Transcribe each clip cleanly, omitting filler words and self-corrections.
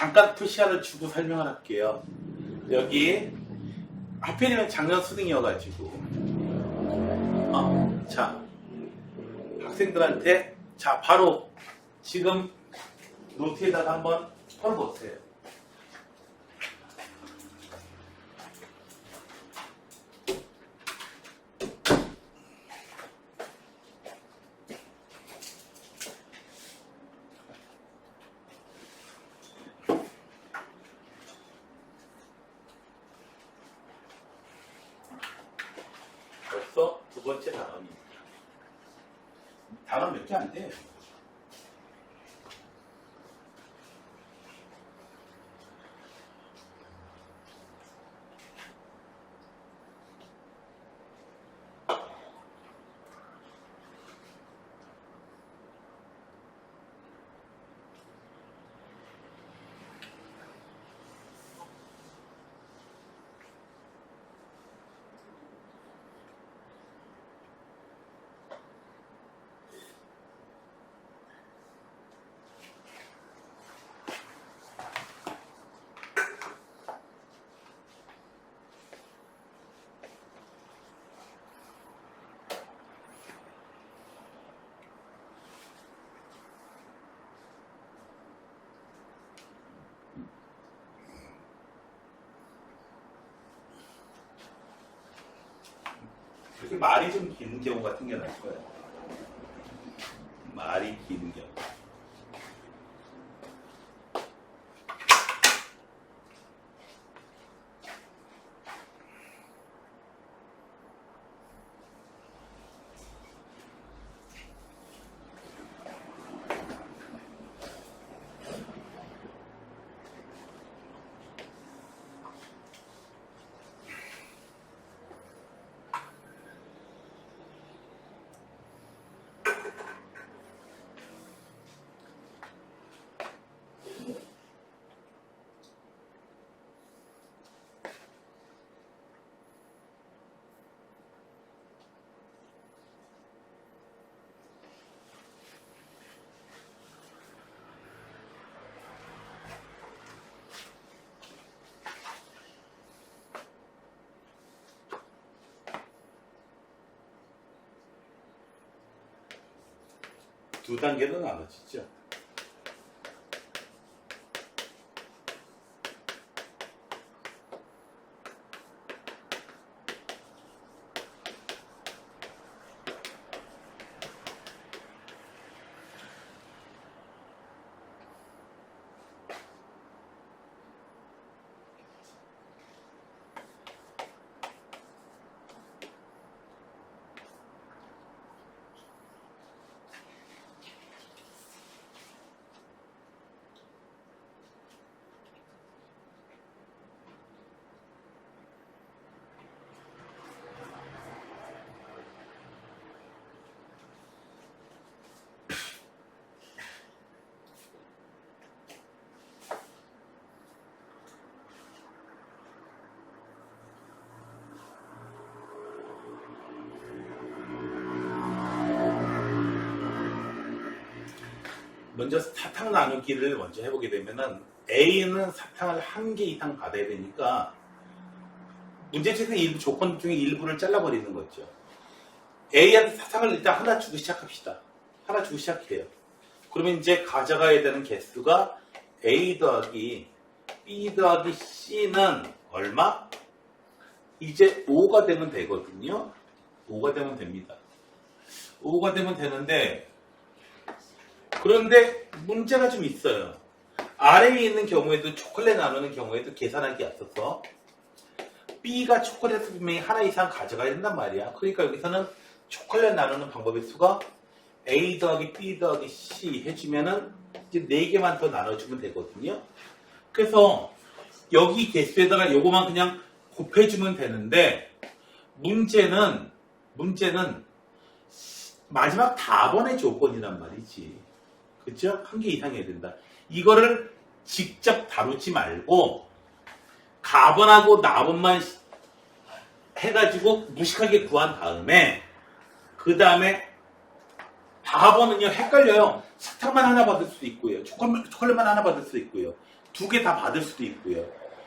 잠깐 또 시간을 주고 설명을 할게요. 여기 하필이면 작년 수능이어가지고 자 학생들한테 자 바로 지금 노트에다가 한번 펴보세요. 벌써 두 번째 단원입니다. 단원 몇 개 안 돼요. 이렇게 말이 좀 긴 경우가 생겨날 거예요. 말이 긴 경우. 두 단계로 나눠지죠. 먼저 사탕 나누기를 먼저 해보게 되면은 A는 사탕을 한 개 이상 받아야 되니까 문제집의 일부 조건 중에 일부를 잘라버리는 거죠. A한테 사탕을 일단 하나 주고 시작합시다. 하나 주고 시작해요. 그러면 이제 가져가야 되는 개수가 A 더하기 B 더하기 C는 얼마? 이제 5가 되면 되거든요. 5가 되면 됩니다. 5가 되면 되는데 그런데 문제가 좀 있어요. 아래에 있는 경우에도 초콜릿 나누는 경우에도 계산하기 앞서서 B가 초콜릿을 분명히 하나 이상 가져가야 된단 말이야. 그러니까 여기서는 초콜릿 나누는 방법의 수가 A 더하기 B 더하기 C 해주면은 이제 4개만 더 나눠주면 되거든요. 그래서 여기 개수에다가 요거만 그냥 곱해주면 되는데 문제는 마지막 답원의 조건이란 말이지. 그쵸? 한 개 이상 해야 된다. 이거를 직접 다루지 말고 가번하고 나번만 해가지고 무식하게 구한 다음에 그 다음에 4번은요, 헷갈려요. 사탕만 하나 받을 수도 있고요. 초콜릿만 하나 받을 수도 있고요. 두 개 다 받을 수도 있고요.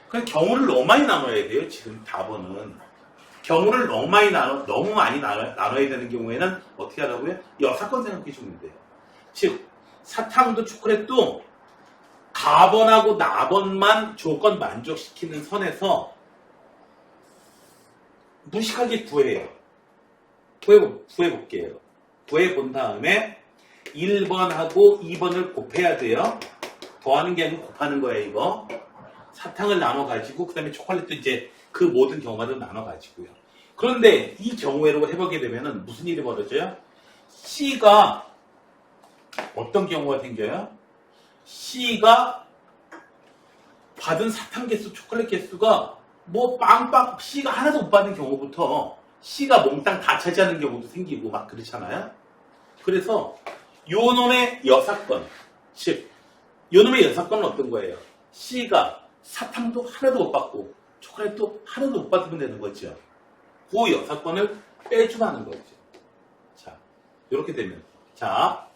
그래서 경우를 너무 많이 나눠야 돼요, 지금 4번은. 경우를 너무 많이 나눠야 되는 경우에는 어떻게 하라고요? 여사건 생각해 주면 돼요. 즉, 사탕도 초콜릿도 가번하고 나번만 조건 만족시키는 선에서 무식하게 구해요. 구해볼게요. 구해본 다음에 1번하고 2번을 곱해야 돼요. 더하는 게 아니고 곱하는 거예요, 이거. 사탕을 나눠가지고, 그 다음에 초콜릿도 이제 그 모든 경우마다 나눠가지고요. 그런데 이 경우로 해보게 되면은 무슨 일이 벌어져요? C가 어떤 경우가 생겨요? C가 받은 사탕 개수, 초콜릿 개수가 뭐 빵빵 C가 하나도 못 받는 경우부터 C가 몽땅 다 차지하는 경우도 생기고 막 그렇잖아요. 그래서 요 놈의 여사건, 즉 요 놈의 여사건은 어떤 거예요? C가 사탕도 하나도 못 받고 초콜릿도 하나도 못 받으면 되는 거죠. 그 여사건을 빼주라는 거죠. 자, 이렇게 되면 자,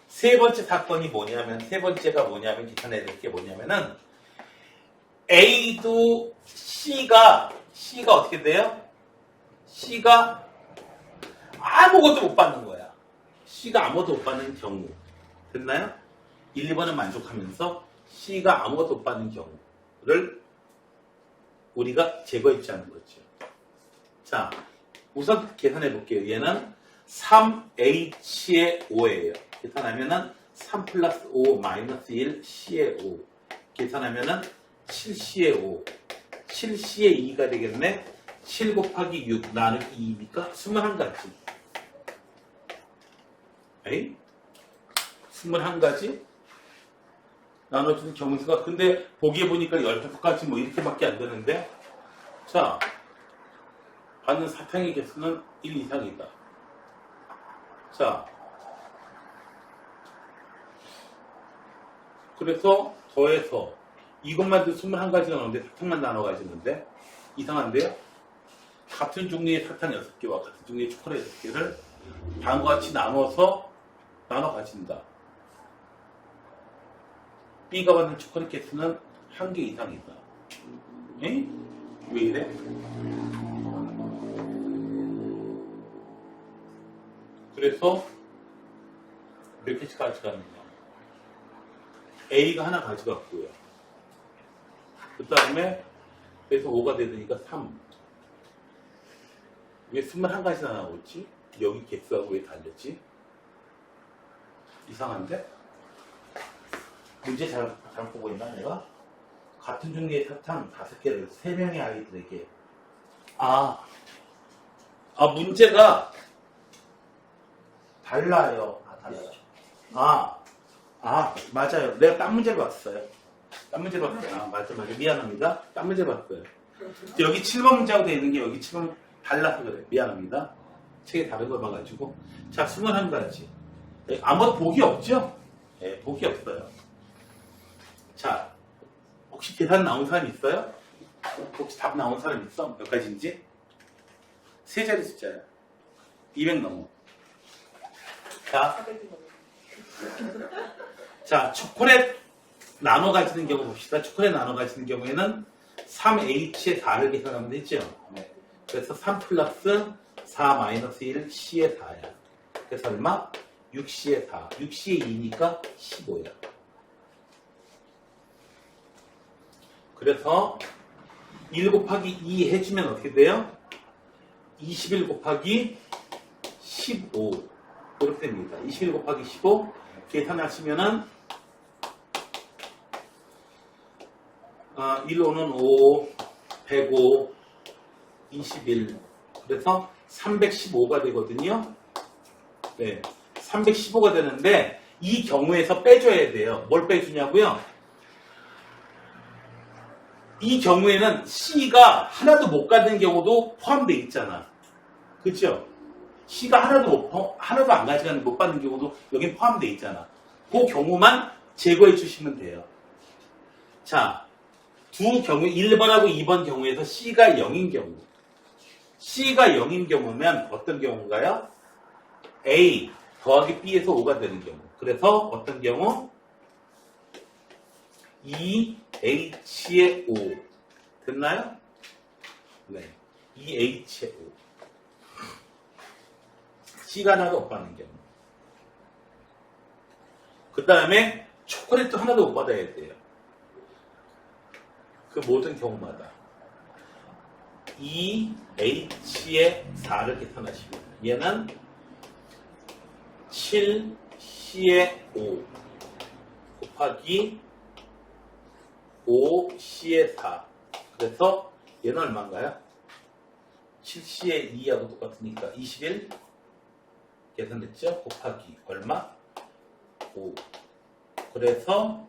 세 번째 사건이 뭐냐면, 세 번째가 뭐냐면, 계산해야 될 게 뭐냐면은, A도 C가 어떻게 돼요? C가 아무것도 못 받는 거야. C가 아무것도 못 받는 경우. 됐나요? 1, 2번은 만족하면서 C가 아무것도 못 받는 경우를 우리가 제거해주자는 거죠. 자, 우선 계산해 볼게요. 얘는 3H의 5예요. 계산하면은 3 플러스 5 마이너스 1 C의 5. 계산하면은 7C의 5. 7C의 2가 되겠네. 7 곱하기 6 나누기 2니까 21가지. 에이? 21가지? 나눠주는 경우수가, 근데 보기에 보니까 15가지 뭐 이렇게밖에 안 되는데, 자, 받는 사탕의 개수는 1 이상이다. 자, 그래서 더해서 이것만 해도 21가지가 나오는데 사탕만 나눠 가지는데 이상한데요? 같은 종류의 사탕 6개와 같은 종류의 초콜릿 6개를 다음과 같이 나눠 가진다. B가 받는 초콜릿 개수는 1개 이상이다. 에? 왜 이래? 그래서 몇 개씩 가져가느냐? A가 하나 가져갔고요. 그 다음에 그래서 5가 되니까 3. 왜 21가지나 나오지? 여기 개수하고 왜 달렸지? 이상한데? 문제 잘 보고 있나 내가? 같은 종류의 사탕 5개를 3명의 아이들에게 문제가 달라요. 달라요. 맞아요. 내가 딴 문제를 봤어요. 맞아. 미안합니다. 딴 문제 봤어요. 여기 7번 문제하고 되어 있는 게 여기 7번 달라서 그래. 미안합니다. 책에 다른 걸 봐가지고. 자, 21가지. 아무것도 복이 없죠? 네, 복이 없어요. 자, 혹시 계산 나온 사람 있어요? 혹시 답 나온 사람 있어? 몇 가지인지? 세 자리 숫자야. 200 넘어. 자, 초콜릿 나눠 가지는 경우 봅시다. 초콜릿 나눠 가지는 경우에는 3H의 4를 계산하면 되죠. 네. 그래서 3 플러스 4 마이너스 1 C의 4야. 그래서 얼마? 6C의 4. 6C의 2니까 15야. 그래서 1 곱하기 2 해주면 어떻게 돼요? 21 곱하기 15. 이렇게 됩니다. 21 곱하기 15 계산하시면은 1, 5는 5, 105, 21. 그래서 315가 되거든요. 네, 315가 되는데 이 경우에서 빼줘야 돼요. 뭘 빼주냐고요? 이 경우에는 C가 하나도 못 가는 경우도 포함되어 있잖아. 그렇죠? C가 하나도 안 가져가는 못 받는 경우도 여기 포함되어 있잖아. 그 경우만 제거해 주시면 돼요. 자, 두 경우 1번하고 2번 경우에서 C가 0인 경우. C가 0인 경우면 어떤 경우인가요? A 더하기 B에서 5가 되는 경우. 그래서 어떤 경우? 2H의 5. 됐나요? 네. 2H의 5. C가 하나도 못 받는 경우. 그 다음에 초콜릿도 하나도 못 받아야 돼요. 그 모든 경우마다 2H의 4를 계산하시고 얘는 7C의 5 곱하기 5C의 4. 그래서 얘는 얼마인가요? 7C의 2하고 똑같으니까 21 계산됐죠? 곱하기 얼마? 5. 그래서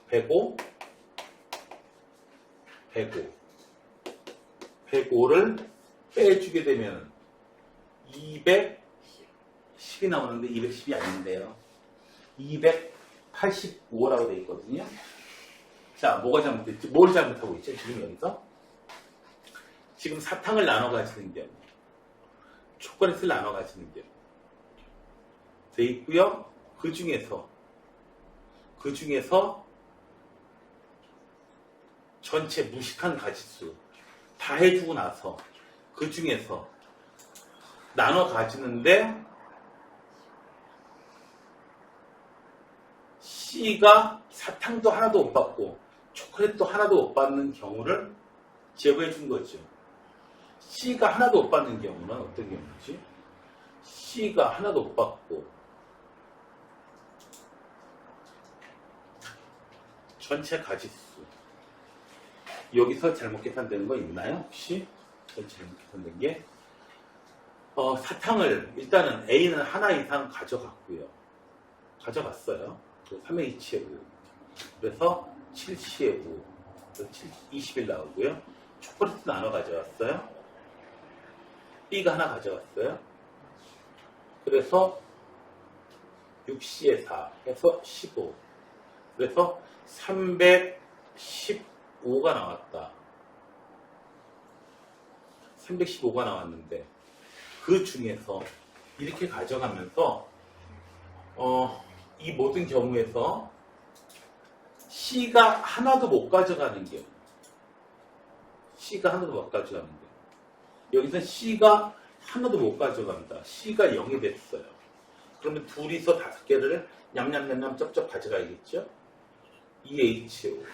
105 105를 빼주게 되면 210이 나오는데 210이 아닌데요. 285라고 되어 있거든요. 자, 뭐가 잘못됐지? 뭘 잘못하고 있죠? 지금 여기서 지금 사탕을 나눠 가지는 경우, 초콜릿을 나눠 가지는 경우 돼 있고요. 그 중에서 전체 무식한 가짓수 다 해주고 나서 그 중에서 나눠 가지는데 C가 사탕도 하나도 못 받고 초콜릿도 하나도 못 받는 경우를 제거해 준 거죠. C가 하나도 못 받는 경우는 어떤 경우지? C가 하나도 못 받고 전체 가짓수 여기서 잘못 계산되는 거 있나요? 혹시? 전체 잘못 계산된 게 사탕을 일단은 A는 하나 이상 가져갔고요. 가져갔어요. 3H의 5 그래서 7C의 5 그래서 21 나오고요. 초콜릿 나눠 가져왔어요. B가 하나 가져왔어요. 그래서 6C의 4 해서 15 그래서 315가 나왔다. 315가 나왔는데 그 중에서 이렇게 가져가면서 이 모든 경우에서 C가 하나도 못 가져가는 경우 C가 하나도 못 가져가는 경우 여기서는 C가 하나도 못 가져간다. C가 0이 됐어요. 그러면 둘이서 5개를 냠냠냠냠 쩝쩝 가져가야겠죠? 2H5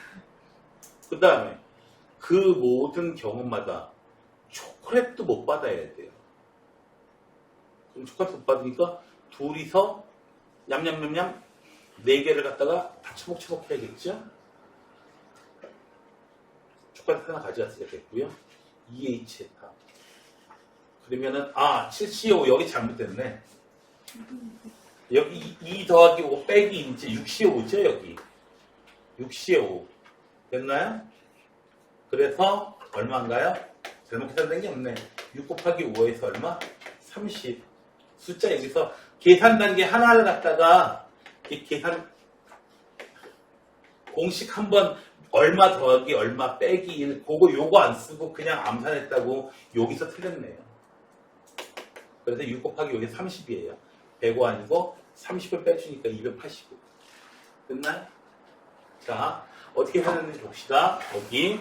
그 다음에 그 모든 경우마다 초콜릿도 못 받아야 돼요. 그럼 초콜릿 못 받으니까 둘이서 냠냠냠냠 4개를 갖다가 다 처먹처먹 해야겠죠? 초콜릿 하나 가져왔어야 됐고요. 2H의 4 그러면은 7CO 여기 잘못됐네. 여기 2 더하기 5 빼기 이제 6CO5죠 여기 6CO5 됐나요? 그래서 얼마인가요? 잘못 계산된 게 없네. 6 곱하기 5에서 얼마? 30 숫자 여기서 계산 단계 하나를 갖다가 이 계산 공식 한번 얼마 더하기 얼마 빼기 1 그거 요거 안 쓰고 그냥 암산했다고 여기서 틀렸네요. 그래서 6 곱하기 여기 30이에요. 105 아니고 30을 빼주니까 285 됐나요? 자 어떻게 하는지 봅시다. 여기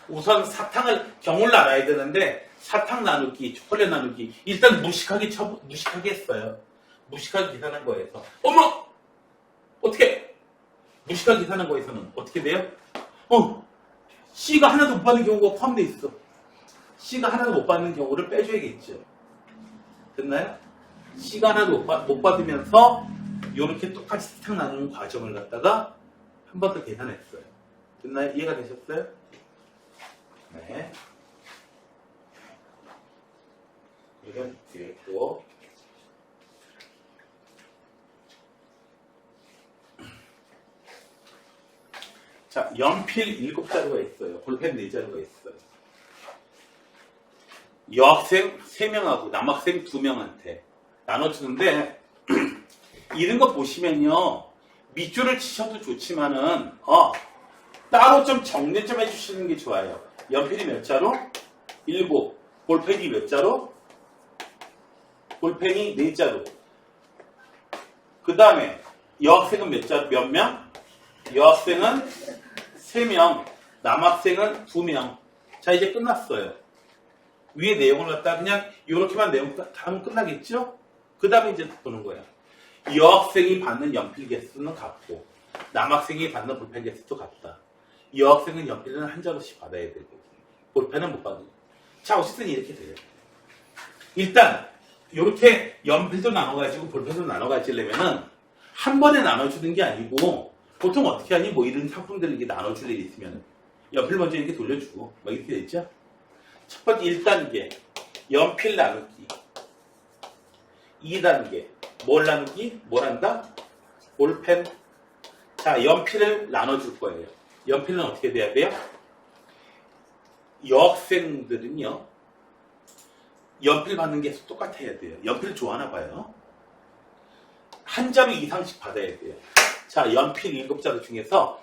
우선 사탕을 경우를 알아야 되는데 사탕 나누기 초콜릿 나누기 일단 무식하게 했어요. 무식하게 계산한 거에서 어머! 어떻게 무식하게 계산한 거에서는 어떻게 돼요? C가 하나도 못 받는 경우가 포함되어 있어. C가 하나도 못 받는 경우를 빼줘야겠죠. 됐나요? C가 하나도 못 받으면서 이렇게 똑같이 사탕 나누는 과정을 갖다가 한 번 더 계산했어요. 됐나요? 이해가 되셨어요? 네. 이건 뒤에고 자, 연필 7자루가 있어요. 볼펜 4자루가 있어요. 여학생 3명하고 남학생 2명한테 나눠주는데 이런 거 보시면요. 밑줄을 치셔도 좋지만은 따로 좀 정리 좀 해주시는 게 좋아요. 연필이 몇 자루? 7. 볼펜이 몇 자루? 볼펜이 4자루. 그 다음에 여학생은 몇 자루, 몇 명? 여학생은 3명, 남학생은 2명. 자, 이제 끝났어요. 위에 내용을 갖다 그냥 이렇게만 내용 다 하면 끝나겠죠? 그 다음에 이제 보는 거야. 여학생이 받는 연필 개수는 같고 남학생이 받는 볼펜 개수도 같다. 여학생은 연필은 한 자루씩 받아야 되고 볼펜은 못 받는. 자, 어쨌든 이렇게 돼요. 일단 이렇게 연필도 나눠가지고 볼펜도 나눠가지려면은 한 번에 나눠주는 게 아니고 보통 어떻게 하니? 뭐 이런 상품들 이렇게 나눠줄 일이 있으면 연필 먼저 이렇게 돌려주고 뭐 이렇게 됐죠? 첫 번째 1단계 연필 나누기. 2단계 뭘 나누기? 뭘 한다? 볼펜. 자, 연필을 나눠줄 거예요. 연필은 어떻게 돼야 돼요? 여학생들은요 연필 받는 게 똑같아야 돼요. 연필 좋아하나 봐요. 한 자루 이상씩 받아야 돼요. 자, 연필 7자루 중에서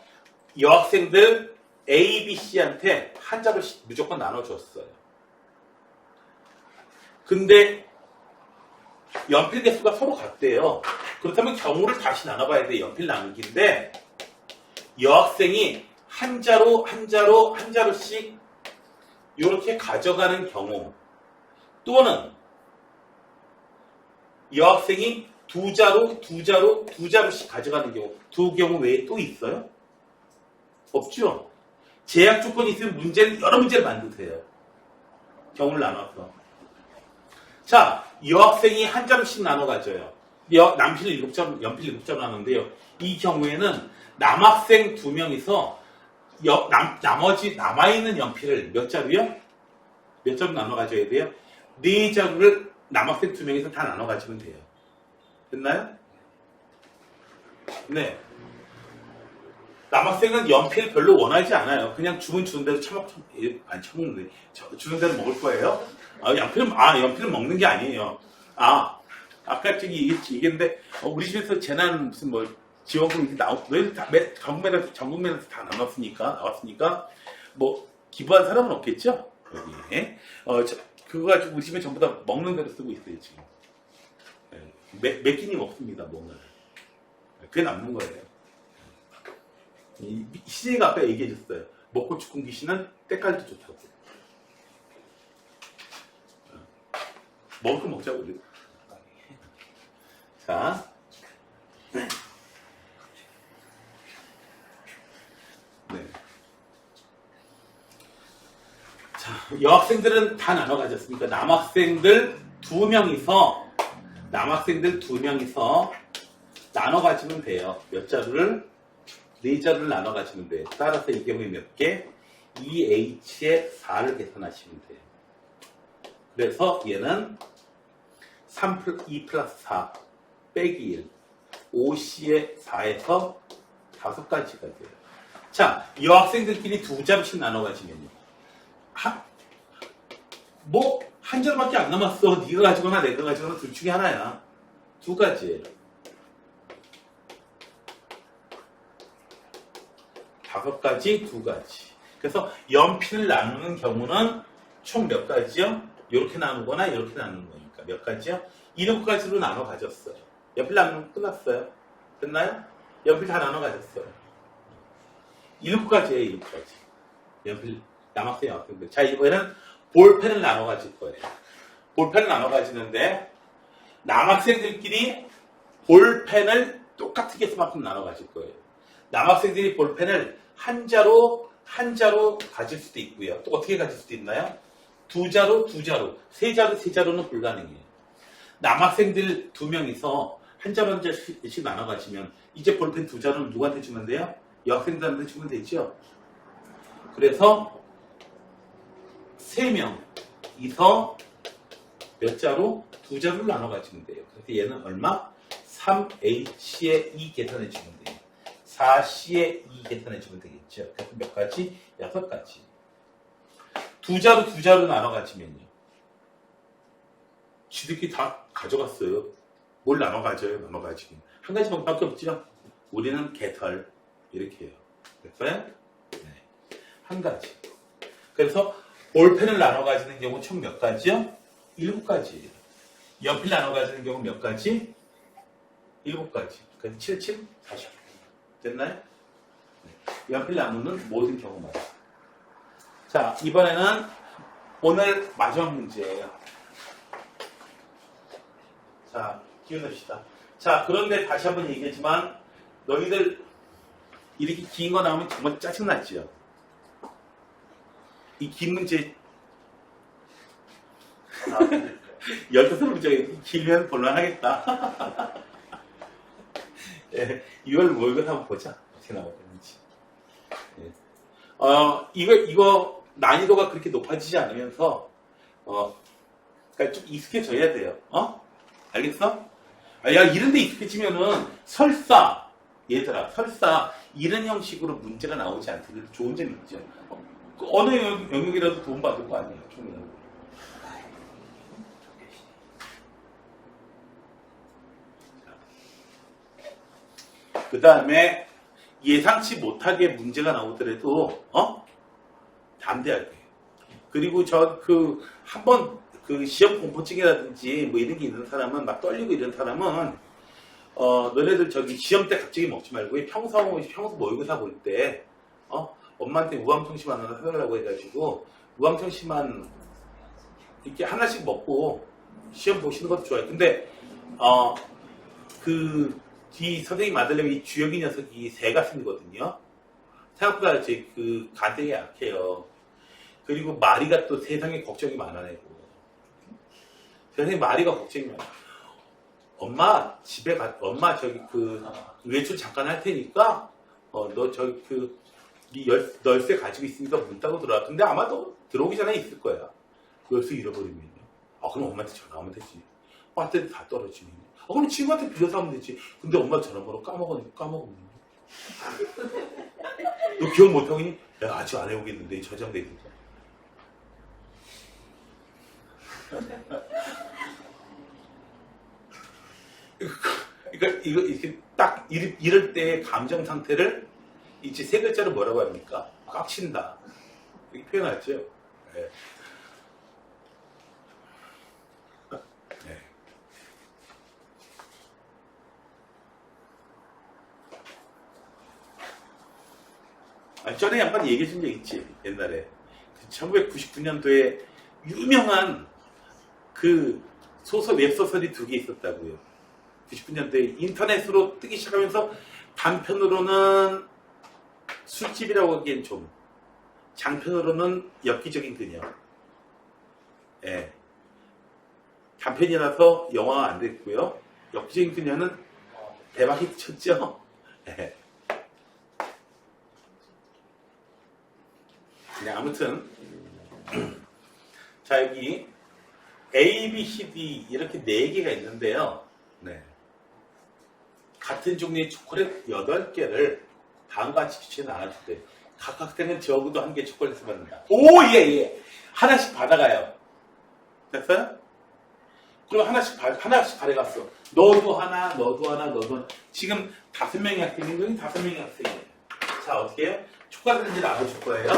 여학생들 A, B, C한테 한 자루씩 무조건 나눠줬어요. 근데 연필 개수가 서로 같대요. 그렇다면 경우를 다시 나눠봐야 돼. 연필 나누기인데 여학생이 한 자루씩 이렇게 가져가는 경우 또는 여학생이 두 자루씩 가져가는 경우 두 경우 외에 또 있어요? 없죠? 제약 조건이 있으면 여러 문제를 만드세요. 경우를 나눠서. 자, 여학생이 한 자루씩 나눠 가져요. 연필 7자루 나누는데요. 이 경우에는 남학생 2명이서 나머지 남아있는 연필을 몇 자루요? 몇 자루 나눠 가져야 돼요? 4자루를 남학생 2명이서 다 나눠 가지면 돼요. 됐나요? 네. 남학생은 연필 별로 원하지 않아요. 그냥 주는 대로 처먹는데 주는 대로 먹을 거예요. 연필은 먹는 게 아니에요. 아까 저기 얘기했는데 우리 집에서 재난 무슨 지원금 이렇게 너희들 다 전국면에서 다 나왔으니까 뭐 기부한 사람은 없겠죠? 여기에 그거 가지고 우리 집에 전부 다 먹는 대로 쓰고 있어요 지금. 몇 끼니 먹습니다 뭔가. 그게 남는 거예요. 시제가 아까 얘기해줬어요. 먹고 죽은 귀신은 때깔도 좋다고. 먹을 거 먹자고 우리. 자, 네. 자, 여학생들은 다 나눠 가졌으니까 남학생들 2명이서 나눠 가지면 돼요. 몇 자루를? 4자루를 나눠 가지면 돼요. 따라서 이 경우에 몇 개? 2H에 4를 계산하시면 돼요. 그래서 얘는 2 플러스 4 빼기 1 5C에 4에서 5가지가 돼요. 자, 여학생들끼리 2자루씩 나눠 가지면요. 한 자루밖에 안 남았어. 네가 가지거나 내가 가지거나 둘 중에 하나야. 2가지예요. 5가지, 2가지. 그래서 연필을 나누는 경우는 총 몇 가지요? 이렇게 나누거나 이렇게 나누는 거니까 몇 가지요? 7가지로 나눠 가졌어요. 연필 나누면 끝났어요. 됐나요? 연필 다 나눠 가졌어요. 7가지예요, 7가지. 연필, 남학생, 여학생들. 자, 이번에는 볼펜을 나눠 가질 거예요. 볼펜을 나눠 가지는데 남학생들끼리 볼펜을 똑같은 개수만큼 나눠 가질 거예요. 남학생들이 볼펜을 한 자루 가질 수도 있고요. 또 어떻게 가질 수도 있나요? 2자루, 3자루는 불가능해요. 남학생들 2명이서 한 자루씩 나눠 가지면 이제 볼펜 2자루는 누구한테 주면 돼요? 여학생들한테 주면 되죠. 그래서 3명이서 몇 자루? 2자루를 나눠 가지면 돼요. 그래서 얘는 얼마? 3H에 2 계산해 주면 돼요. 4C에 2 계산해 주면 되겠죠. 그래서 몇 가지? 6가지. 2자루 나눠 가지면요. 지들끼리 다 가져갔어요. 뭘 나눠 가져요? 나눠 가지면. 한 가지 방법밖에 없죠. 우리는 개털. 이렇게 해요. 됐어요? 네. 한 가지. 그래서 볼펜을 나눠 가지는 경우 총 몇 가지요? 7가지예요. 연필 나눠 가지는 경우 몇 가지? 7가지. 그래서 7, 7, 40. 됐나요? 연필 나누는 모든 경우마다. 자, 이번에는 오늘 마지막 문제예요. 자, 기운냅시다. 자, 그런데 다시 한번 얘기했지만 너희들 이렇게 긴 거 나오면 정말 짜증나지요. 이 긴 문제 15 문제 길면 곤란하겠다. 예, 이걸 모의고사 한번 보자. 어떻게 나오는지. 예. 이거 난이도가 그렇게 높아지지 않으면서 그러니까 좀 익숙해져야 돼요. 알겠어? 야, 이런데 익숙해지면은 설사 얘들아, 설사 이런 형식으로 문제가 나오지 않더라도 좋은 점이 있죠. 어느 영역이라도 도움받을 거 아니에요, 총리는. 그 다음에 예상치 못하게 문제가 나오더라도 담대하게. 그리고 한번 시험 공포증이라든지 뭐 이런 게 있는 사람은 막 떨리고 이런 사람은 너네들 시험 때 갑자기 먹지 말고 평소 모의고사 볼 때 엄마한테 우황청심 하나 사달라고 해가지고 우황청심만 이렇게 하나씩 먹고 시험 보시는 것도 좋아요. 근데 이 선생님 아들내미 이 주혁이 녀석이 새 같은거든요. 생각보다 간 되게 약해요. 그리고 마리가 또 세상에 걱정이 많아내고. 세상에 마리가 걱정이 많아. 엄마 엄마 외출 잠깐 할 테니까 너 이 열쇠 가지고 있으니까 문 따고 들어와. 근데 아마도 들어오기 전에 있을 거야. 그 열쇠 잃어버리면요. 그럼 엄마한테 전화하면 되지. 배터리 다 떨어지면. 그럼 친구한테 빌려서 하면 되지. 근데 엄마 전화번호 까먹으면. 너 기억 못하고 있니? 야, 아직 안 해오겠는데 저장돼 있는 그러니까 이렇게 딱 이럴 때의 감정 상태를 이제 세 글자로 뭐라고 합니까? 꽉친다. 이렇게 표현하죠. 네. 전에 한번 얘기해 준 적 있지, 옛날에. 1999년도에 유명한 웹소설이 2개 있었다고요. 99년도에 인터넷으로 뜨기 시작하면서 단편으로는 술집이라고 하기엔 좀, 장편으로는 엽기적인 그녀. 예. 단편이라서 영화가 안 됐고요. 엽기적인 그녀는 대박 히트 쳤죠. 예. 네, 아무튼 자, 여기 A, B, C, D 이렇게 4개가 있는데요. 네. 같은 종류의 초콜릿 8개를 다음과 같이 비추어 나눠줄 때 각 학생은 적어도 1개 초콜릿을 받는다. 오, 예. 하나씩 받아가요. 됐어요? 그럼 하나씩 가져갔어. 너도 하나. 지금 5명의 학생인 거니 5명의 학생이에요. 자, 어떻게 해요? 초콜릿을 이제 나눠줄 거예요.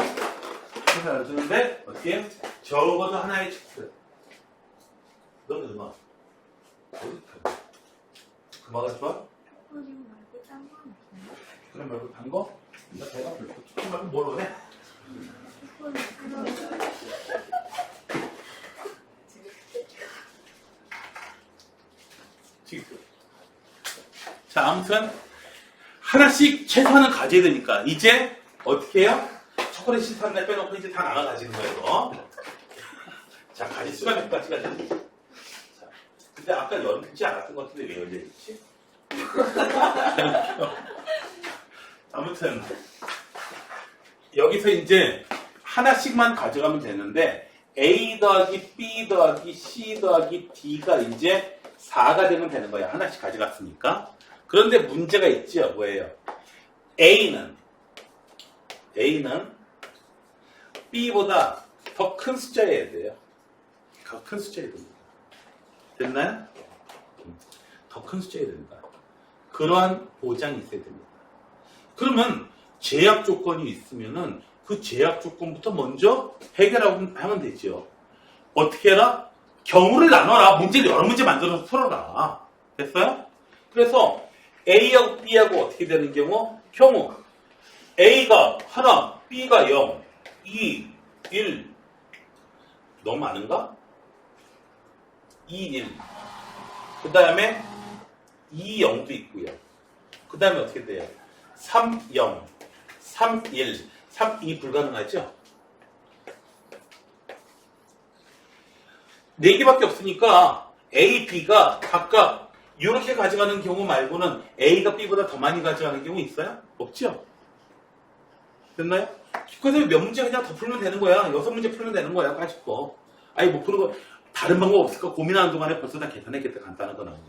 나눠주는데 어떻게 해요? 적어도 하나의 초콜릿. 너는 음악. 음악가 좋아? 그럼 말고 단 거? 나 배가 불러. 초콜릿 말고 뭘 원해? 자, 아무튼 하나씩 최소한은 가져야 되니까 이제 어떻게 해요? 초콜릿 시판에 빼놓고 이제 다 나눠 가지는 거예요. 자, 가질 수가 몇 가지가 되지? 자, 근데 아까 열지 않았던 것 같은데 왜 열려있지? 아무튼 여기서 이제 하나씩만 가져가면 되는데 A 더하기 B 더하기 C 더하기 D가 이제 4가 되면 되는 거예요. 하나씩 가져갔으니까. 그런데 문제가 있죠. 뭐예요? A는 B보다 더 큰 숫자여야 돼요. 더 큰 숫자여야 됩니다. 됐나요? 더 큰 숫자여야 된다. 그러한 보장이 있어야 됩니다. 그러면 제약 조건이 있으면은 그 제약 조건부터 먼저 해결하고 하면 되죠. 어떻게 해라? 경우를 나눠라. 문제를 여러 문제 만들어서 풀어라. 됐어요? 그래서 A하고 B하고 어떻게 되는 경우 A가 하나, B가 0, 2, 1 너무 많은가? 2, 1 그 다음에 2, 0도 있고요. 그 다음에 어떻게 돼요? 3, 0, 3, 1 3, 2 불가능하죠? 4개밖에 없으니까 A, B가 각각 이렇게 가져가는 경우 말고는 A가 B보다 더 많이 가져가는 경우 있어요? 없죠? 됐나요? 그래서 몇 문제 그냥 더 풀면 되는 거야. 6문제 풀면 되는 거야. 가지고. 아니 못 푸는 거 다른 방법 없을까? 고민하는 동안에 벌써 다 계산했겠다. 간단한 거 나오고.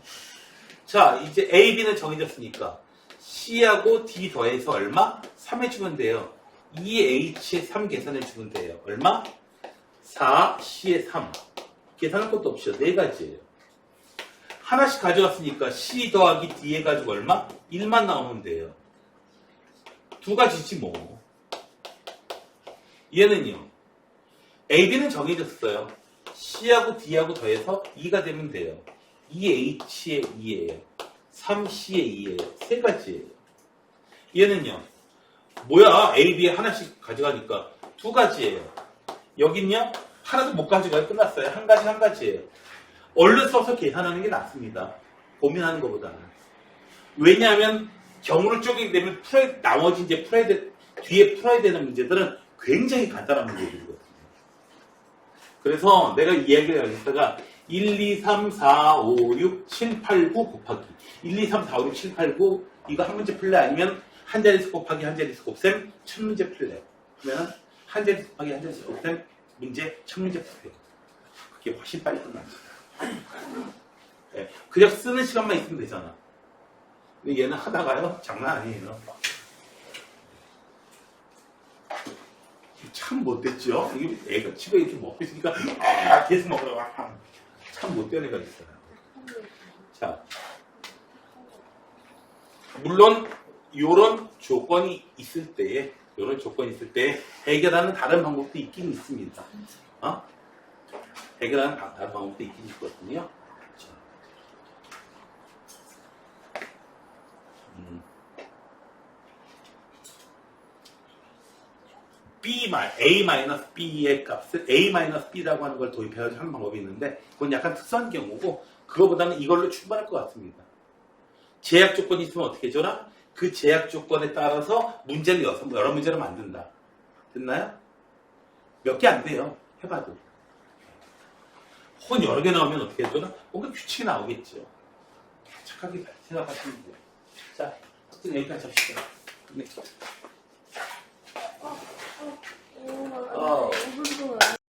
자 이제 A, B는 정해졌으니까 C하고 D 더해서 얼마? 3 해주면 돼요. 2H에 3 계산해주면 돼요. 얼마? 4C에 3 계산할 것도 없죠. 4가지예요. 하나씩 가져왔으니까 C 더하기 D 해가지고 얼마? 1만 나오면 돼요. 2가지지 뭐. 얘는요. A, B는 정해졌어요. C하고 D하고 더해서 2가 되면 돼요. 2H에 2예요. 3C에 2예요. 3가지예요. 얘는요. 뭐야? A, B 하나씩 가져가니까 2가지예요. 여긴요. 하나도 못 가져가요. 끝났어요. 한 가지예요. 얼른 써서 계산하는 게 낫습니다. 고민하는 것보다는. 왜냐하면 경우를 쪼개게 되면 나머지 이제 뒤에 풀어야 되는 문제들은 굉장히 간단한 문제들이거든요. 그래서 내가 이야기를 하겠다가 1, 2, 3, 4, 5, 6, 7, 8, 9 곱하기 1, 2, 3, 4, 5, 6, 7, 8, 9 이거 한 문제 풀래? 아니면 한 자릿수 곱하기 한 자릿수 곱셈 1000문제 풀래? 그러면 한 자릿수 곱하기 한 자릿수 곱셈 문제 1000문제 풀래요. 그게 훨씬 빨리 끝납니다. 네, 그냥 쓰는 시간만 있으면 되잖아. 근데 얘는 하다가요 장난 아니에요. 참 못됐죠? 이게 애가 집에 이렇게 먹고 있으니까 계속 먹으라고 참 못된 애가 있어요. 자, 물론 요런 조건이 있을 때에 해결하는 다른 방법도 있긴 있습니다. 해결하는 다른 방법도 있긴 있거든요. 자. A-B의 값을 A-B라고 하는 걸 도입해서 하는 방법이 있는데 그건 약간 특수한 경우고 그거보다는 이걸로 충분할 것 같습니다. 제약 조건이 있으면 어떻게 해줘라? 그 제약 조건에 따라서 문제를 여러 문제를 만든다. 됐나요? 몇 개 안 돼요. 해봐도. 혹은 여러 개 나오면 어떻게 해줘라? 뭔가 규칙이 나오겠죠. 착하게 생각하시면 돼요. 자, 어쨌든 여기까지 합시다. 네.